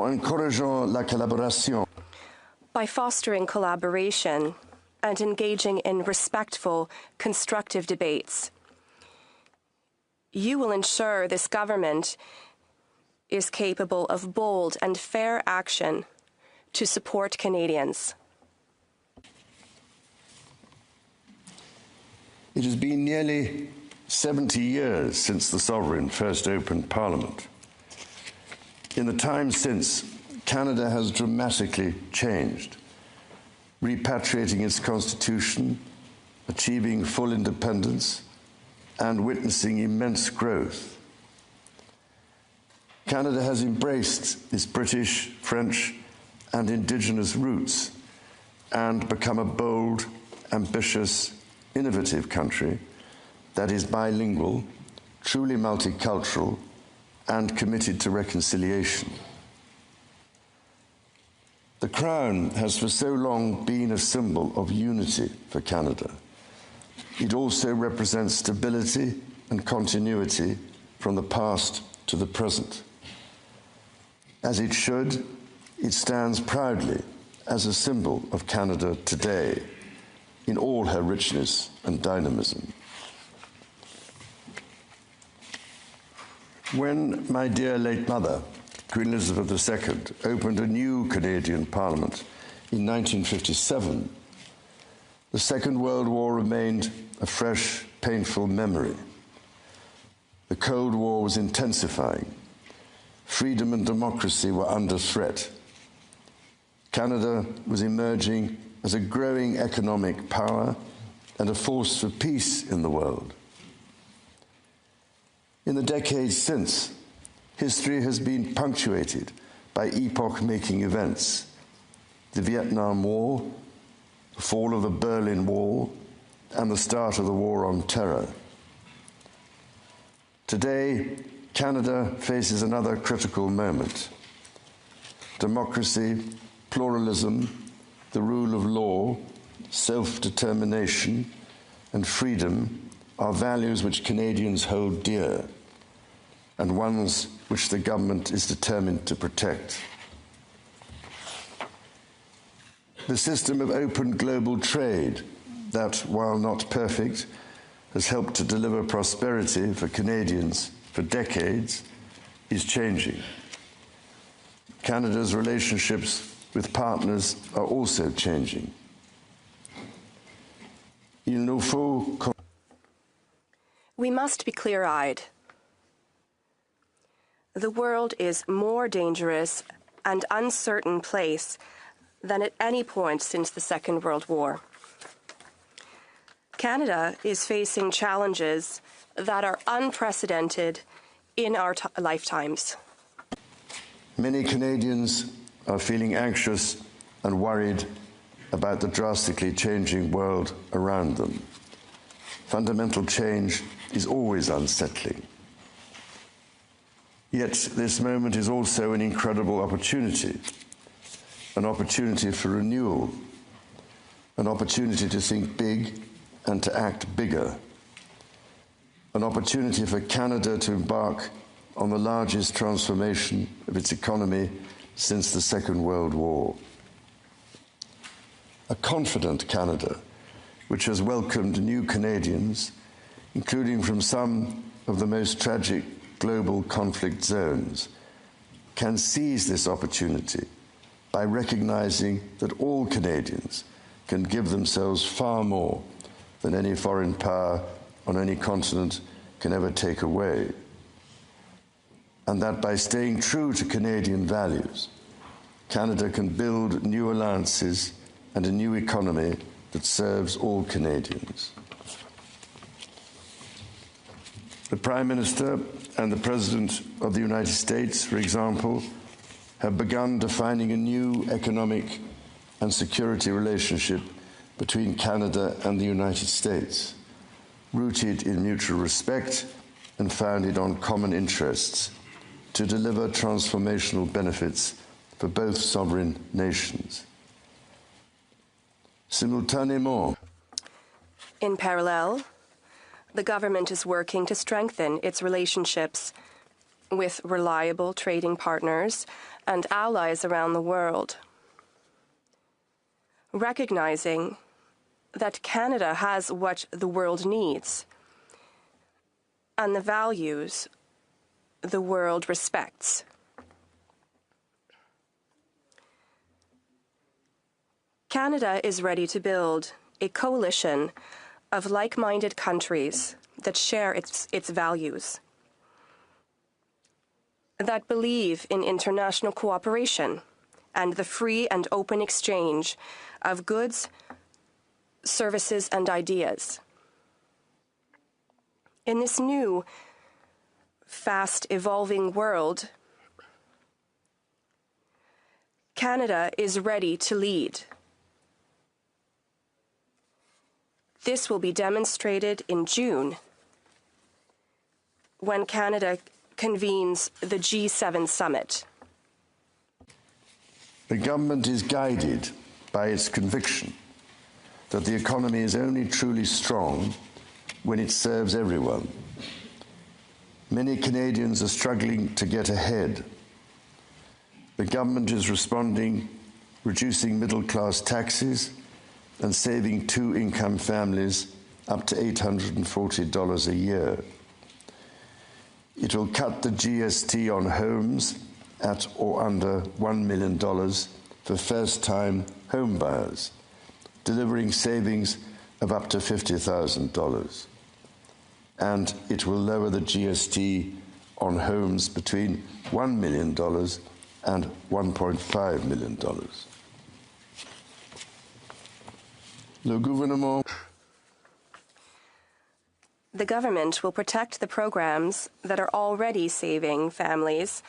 en encourageant la collaboration. By fostering collaboration and engaging in respectful, constructive debates, you will ensure this government is capable of bold and fair action to support Canadians. It has been nearly 70 years since the Sovereign first opened Parliament. In the time since, Canada has dramatically changed, repatriating its constitution, achieving full independence, and witnessing immense growth. Canada has embraced its British, French, and Indigenous roots and become a bold, ambitious, innovative country that is bilingual, truly multicultural, and committed to reconciliation. The Crown has for so long been a symbol of unity for Canada. It also represents stability and continuity from the past to the present. As it should, it stands proudly as a symbol of Canada today in all her richness and dynamism. When my dear late mother, Queen Elizabeth II, opened a new Canadian Parliament in 1957, the Second World War remained a fresh, painful memory. The Cold War was intensifying. Freedom and democracy were under threat. Canada was emerging as a growing economic power and a force for peace in the world. In the decades since, history has been punctuated by epoch-making events: the Vietnam War, the fall of the Berlin Wall, and the start of the War on Terror. Today, Canada faces another critical moment. Democracy, pluralism, the rule of law, self-determination, and freedom are values which Canadians hold dear, and ones which the government is determined to protect. The system of open global trade that, while not perfect, has helped to deliver prosperity for Canadians for decades, is changing. Canada's relationships with partners are also changing. We must be clear-eyed. The world is more dangerous and uncertain place than at any point since the Second World War. Canada is facing challenges that are unprecedented in our lifetimes. Many Canadians are feeling anxious and worried about the drastically changing world around them. Fundamental change is always unsettling. Yet this moment is also an incredible opportunity, an opportunity for renewal, an opportunity to think big and to act bigger, an opportunity for Canada to embark on the largest transformation of its economy since the Second World War. A confident Canada, which has welcomed new Canadians, including from some of the most tragic global conflict zones, can seize this opportunity by recognizing that all Canadians can give themselves far more than any foreign power on any continent can ever take away. And that by staying true to Canadian values, Canada can build new alliances and a new economy that serves all Canadians. The Prime Minister and the President of the United States, for example, have begun defining a new economic and security relationship between Canada and the United States, rooted in mutual respect and founded on common interests, to deliver transformational benefits for both sovereign nations. Simultanément, in parallel, the government is working to strengthen its relationships with reliable trading partners and allies around the world, recognizing that Canada has what the world needs and the values the world respects. Canada is ready to build a coalition of like-minded countries that share its values, that believe in international cooperation and the free and open exchange of goods, services, and ideas. In this new, fast-evolving world, Canada is ready to lead. This will be demonstrated in June, when Canada convenes the G7 summit. The government is guided by its conviction that the economy is only truly strong when it serves everyone. Many Canadians are struggling to get ahead. The government is responding, reducing middle-class taxes and saving two-income families up to $840 a year. It will cut the GST on homes at or under $1 million for first-time home buyers, delivering savings of up to $50,000. And it will lower the GST on homes between $1 million and $1.5 million. Le gouvernement. The government will protect the programs that are already saving families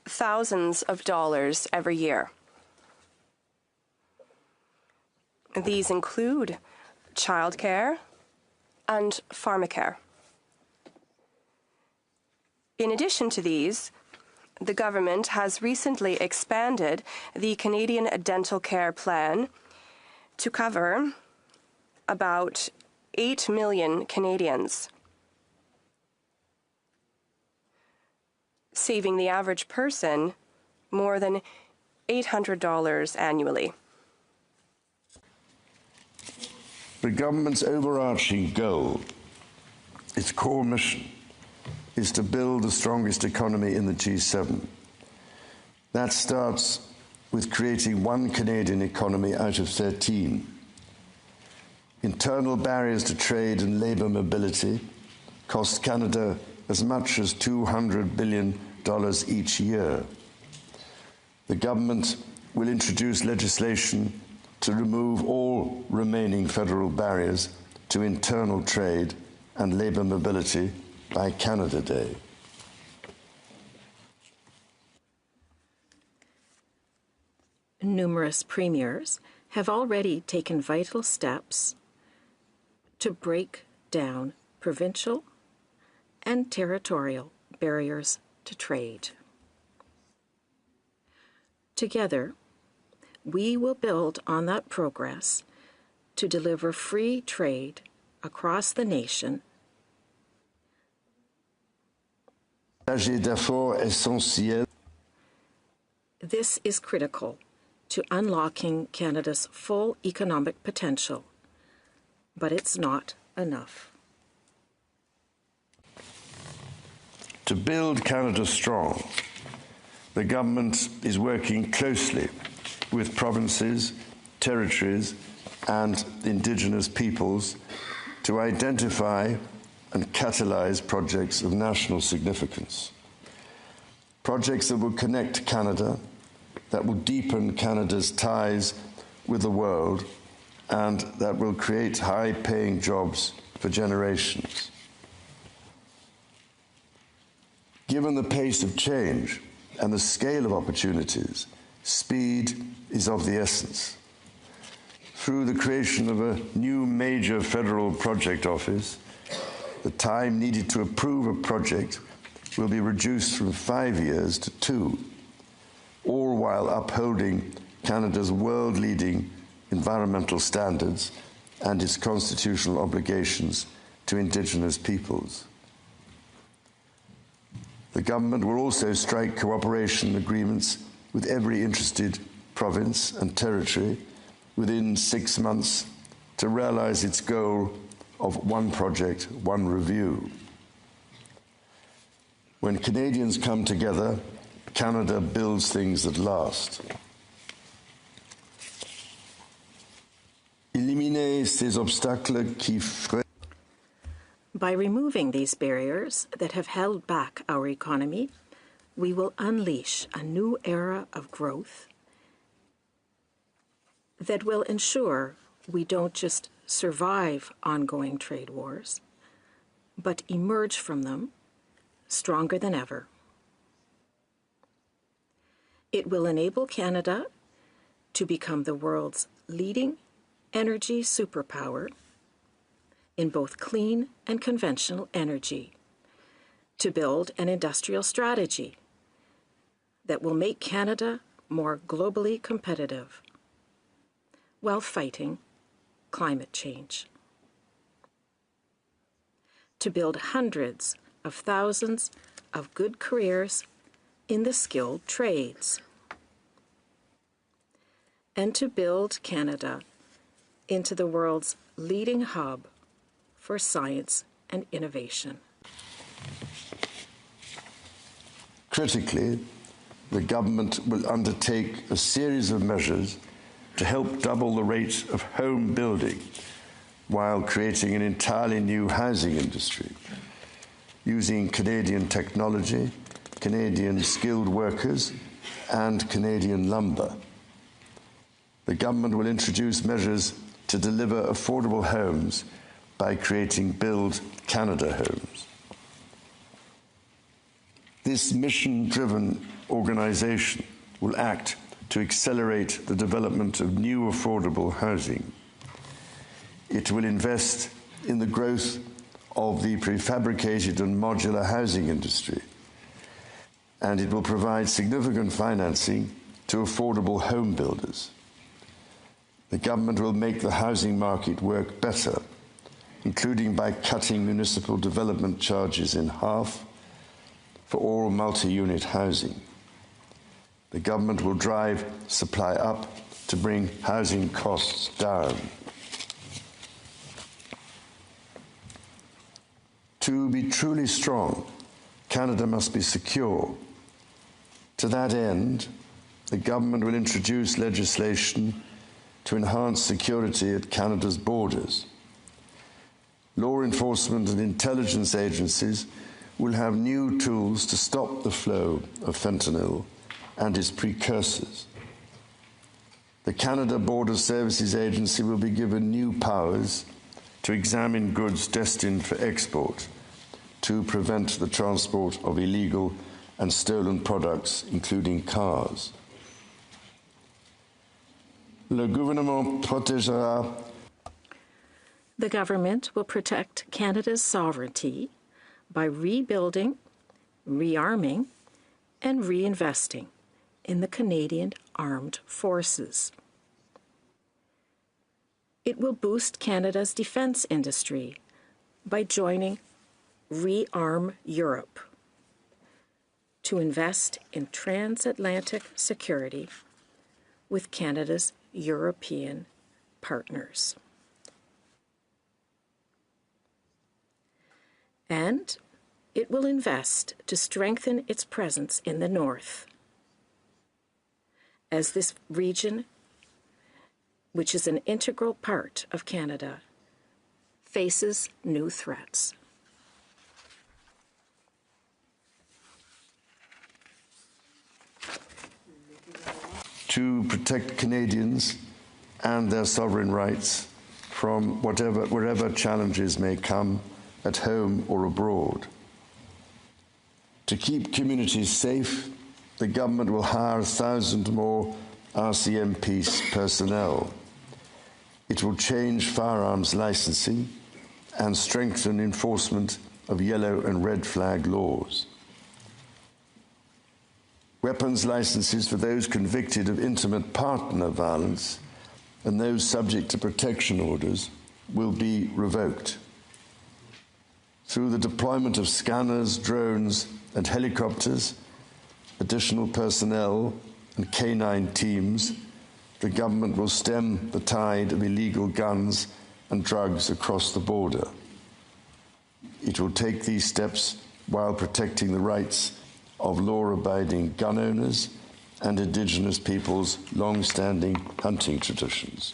thousands of dollars every year. These include childcare and pharmacare. In addition to these, the government has recently expanded the Canadian Dental Care Plan to cover about 8 million Canadians, saving the average person more than $800 annually. The government's overarching goal, its core mission, is to build the strongest economy in the G7. That starts with creating one Canadian economy out of 13. Internal barriers to trade and labour mobility cost Canada as much as $200 billion each year. The government will introduce legislation to remove all remaining federal barriers to internal trade and labour mobility by Canada Day. Numerous premiers have already taken vital steps to break down provincial and territorial barriers to trade. Together, we will build on that progress to deliver free trade across the nation. This is critical to unlocking Canada's full economic potential, but it's not enough. To build Canada strong, the government is working closely with provinces, territories, and Indigenous peoples to identify and catalyse projects of national significance. Projects that will connect Canada, that will deepen Canada's ties with the world, and that will create high-paying jobs for generations. Given the pace of change and the scale of opportunities, speed is of the essence. Through the creation of a new major federal project office, the time needed to approve a project will be reduced from 5 years to 2, all while upholding Canada's world-leading environmental standards and its constitutional obligations to Indigenous peoples. The government will also strike cooperation agreements with every interested province and territory within 6 months to realize its goal of one project, one review. When Canadians come together, Canada builds things that last. Éliminer ces obstacles qui freinent. By removing these barriers that have held back our economy, we will unleash a new era of growth that will ensure we don't just survive ongoing trade wars, but emerge from them stronger than ever. It will enable Canada to become the world's leading energy superpower in both clean and conventional energy, to build an industrial strategy that will make Canada more globally competitive while fighting climate change, to build hundreds of thousands of good careers in the skilled trades, and to build Canada into the world's leading hub for science and innovation. Critically, the government will undertake a series of measures to help double the rate of home building while creating an entirely new housing industry, using Canadian technology, Canadian skilled workers, and Canadian lumber. The government will introduce measures to deliver affordable homes by creating Build Canada homes. This mission-driven organization will act to accelerate the development of new affordable housing. It will invest in the growth of the prefabricated and modular housing industry, and it will provide significant financing to affordable home builders. The government will make the housing market work better, including by cutting municipal development charges in half for all multi-unit housing. The government will drive supply up to bring housing costs down. To be truly strong, Canada must be secure. To that end, the government will introduce legislation to enhance security at Canada's borders. Law enforcement and intelligence agencies will have new tools to stop the flow of fentanyl and its precursors. The Canada Border Services Agency will be given new powers to examine goods destined for export to prevent the transport of illegal and stolen products, including cars. Le gouvernement protégera. The government will protect Canada's sovereignty by rebuilding, rearming, and reinvesting in the Canadian Armed Forces. It will boost Canada's defense industry by joining Rearm Europe to invest in transatlantic security with Canada's European partners. And it will invest to strengthen its presence in the North, as this region, which is an integral part of Canada, faces new threats. To protect Canadians and their sovereign rights from wherever challenges may come at home or abroad. To keep communities safe, the government will hire 1,000 more RCMP personnel. It will change firearms licensing and strengthen enforcement of yellow and red flag laws. Weapons licenses for those convicted of intimate partner violence and those subject to protection orders will be revoked. Through the deployment of scanners, drones, and helicopters, additional personnel, and canine teams, the government will stem the tide of illegal guns and drugs across the border. It will take these steps while protecting the rights of law-abiding gun owners and Indigenous peoples' long-standing hunting traditions.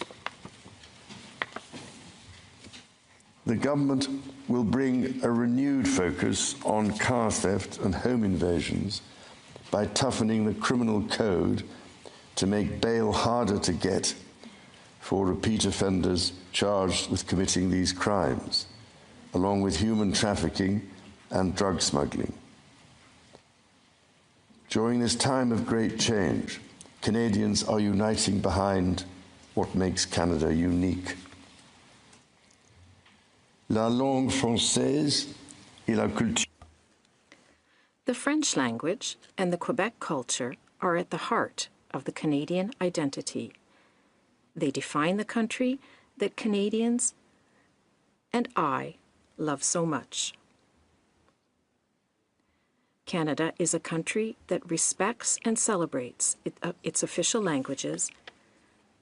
The government will bring a renewed focus on car theft and home invasions by toughening the criminal code to make bail harder to get for repeat offenders charged with committing these crimes, along with human trafficking and drug smuggling. During this time of great change, Canadians are uniting behind what makes Canada unique. La langue française et la culture. The French language and the Quebec culture are at the heart of the Canadian identity. They define the country that Canadians and I love so much. Canada is a country that respects and celebrates its official languages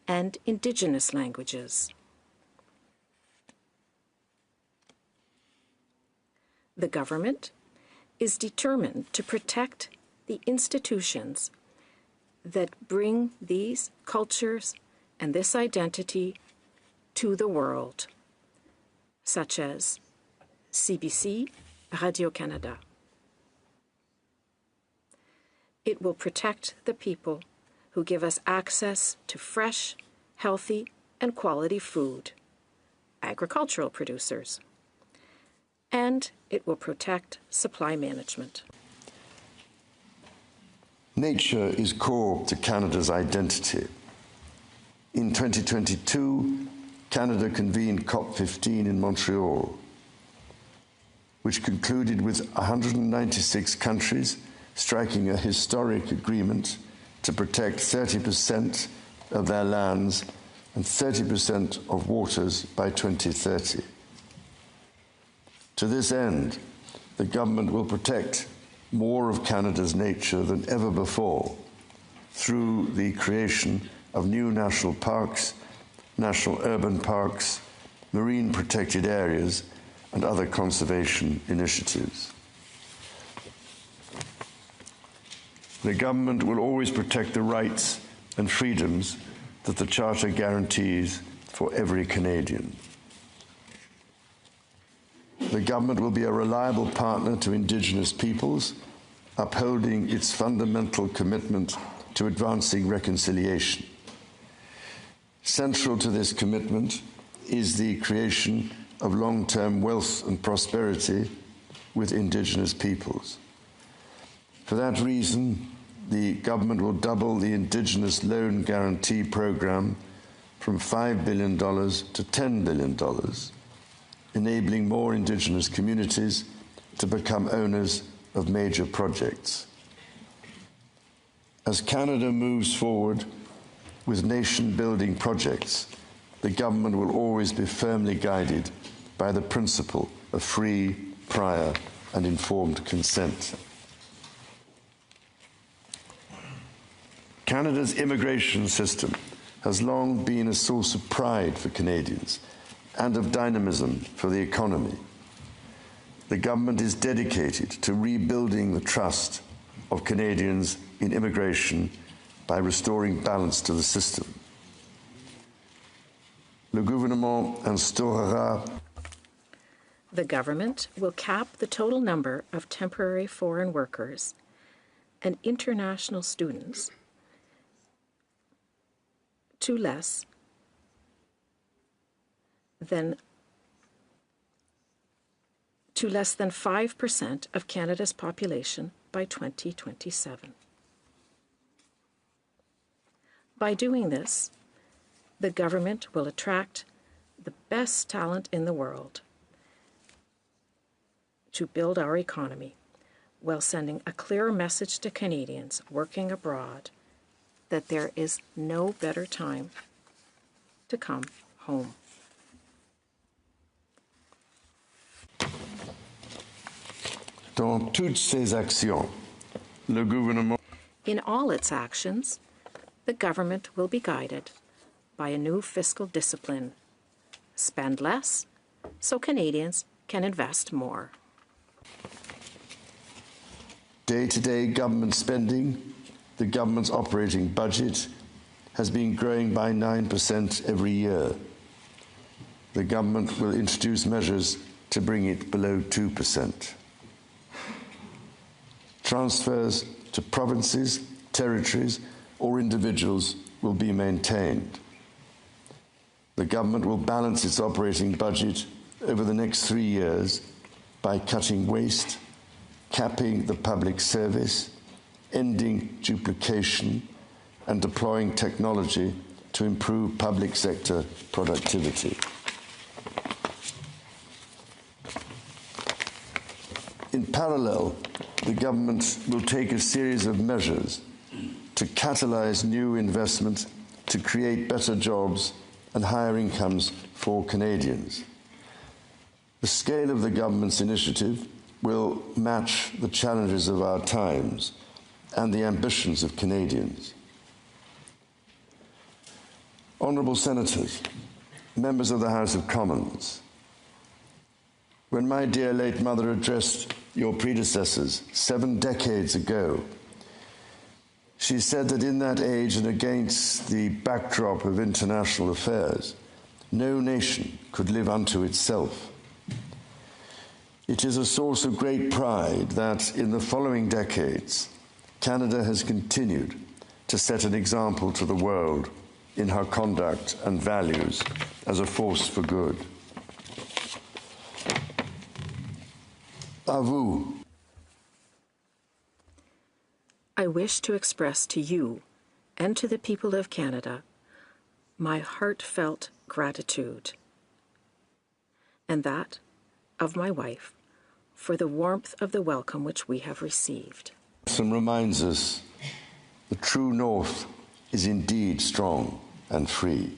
and Indigenous languages. The government is determined to protect the institutions that bring these cultures and this identity to the world, such as CBC, Radio-Canada. It will protect the people who give us access to fresh, healthy, and quality food, agricultural producers. And it will protect supply management. Nature is core to Canada's identity. In 2022, Canada convened COP15 in Montreal, which concluded with 196 countries striking a historic agreement to protect 30% of their lands and 30% of waters by 2030. To this end, the government will protect more of Canada's nature than ever before through the creation of new national parks, national urban parks, marine protected areas, and other conservation initiatives. The government will always protect the rights and freedoms that the Charter guarantees for every Canadian. The government will be a reliable partner to Indigenous peoples, upholding its fundamental commitment to advancing reconciliation. Central to this commitment is the creation of long-term wealth and prosperity with Indigenous peoples. For that reason, the government will double the Indigenous Loan Guarantee Program from $5 billion to $10 billion, enabling more Indigenous communities to become owners of major projects. As Canada moves forward with nation-building projects, the government will always be firmly guided by the principle of free, prior, and informed consent. Canada's immigration system has long been a source of pride for Canadians and of dynamism for the economy. The government is dedicated to rebuilding the trust of Canadians in immigration by restoring balance to the system. Le gouvernement instaurera. The government will cap the total number of temporary foreign workers and international students to less than 5% of Canada's population by 2027. By doing this, the government will attract the best talent in the world to build our economy while sending a clear message to Canadians working abroad that there is no better time to come home. Dans toutes ses actions, le gouvernement In all its actions, the government will be guided by a new fiscal discipline. Spend less so Canadians can invest more. Day-to-day government spending, the government's operating budget, has been growing by 9% every year. The government will introduce measures to bring it below 2%. Transfers to provinces, territories, or individuals will be maintained. The government will balance its operating budget over the next 3 years by cutting waste, capping the public service, ending duplication, and deploying technology to improve public sector productivity. In parallel, the government will take a series of measures to catalyse new investment, to create better jobs and higher incomes for Canadians. The scale of the government's initiative will match the challenges of our times and the ambitions of Canadians. Honourable Senators, members of the House of Commons, when my dear late mother addressed your predecessors 7 decades ago, she said that in that age and against the backdrop of international affairs, no nation could live unto itself. It is a source of great pride that in the following decades, Canada has continued to set an example to the world in her conduct and values as a force for good. À vous. I wish to express to you and to the people of Canada my heartfelt gratitude, and that of my wife, for the warmth of the welcome which we have received. Some reminds us the true North is indeed strong and free.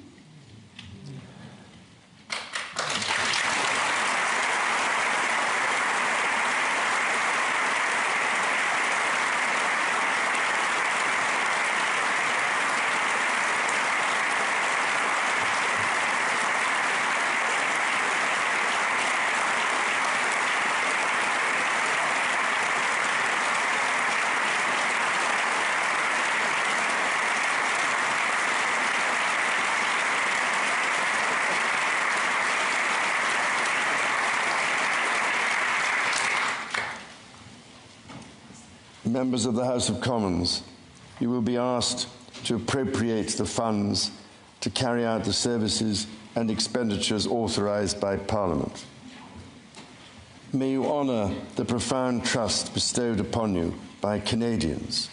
Members of the House of Commons, you will be asked to appropriate the funds to carry out the services and expenditures authorised by Parliament. May you honour the profound trust bestowed upon you by Canadians.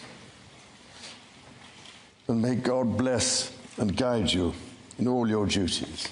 And may God bless and guide you in all your duties.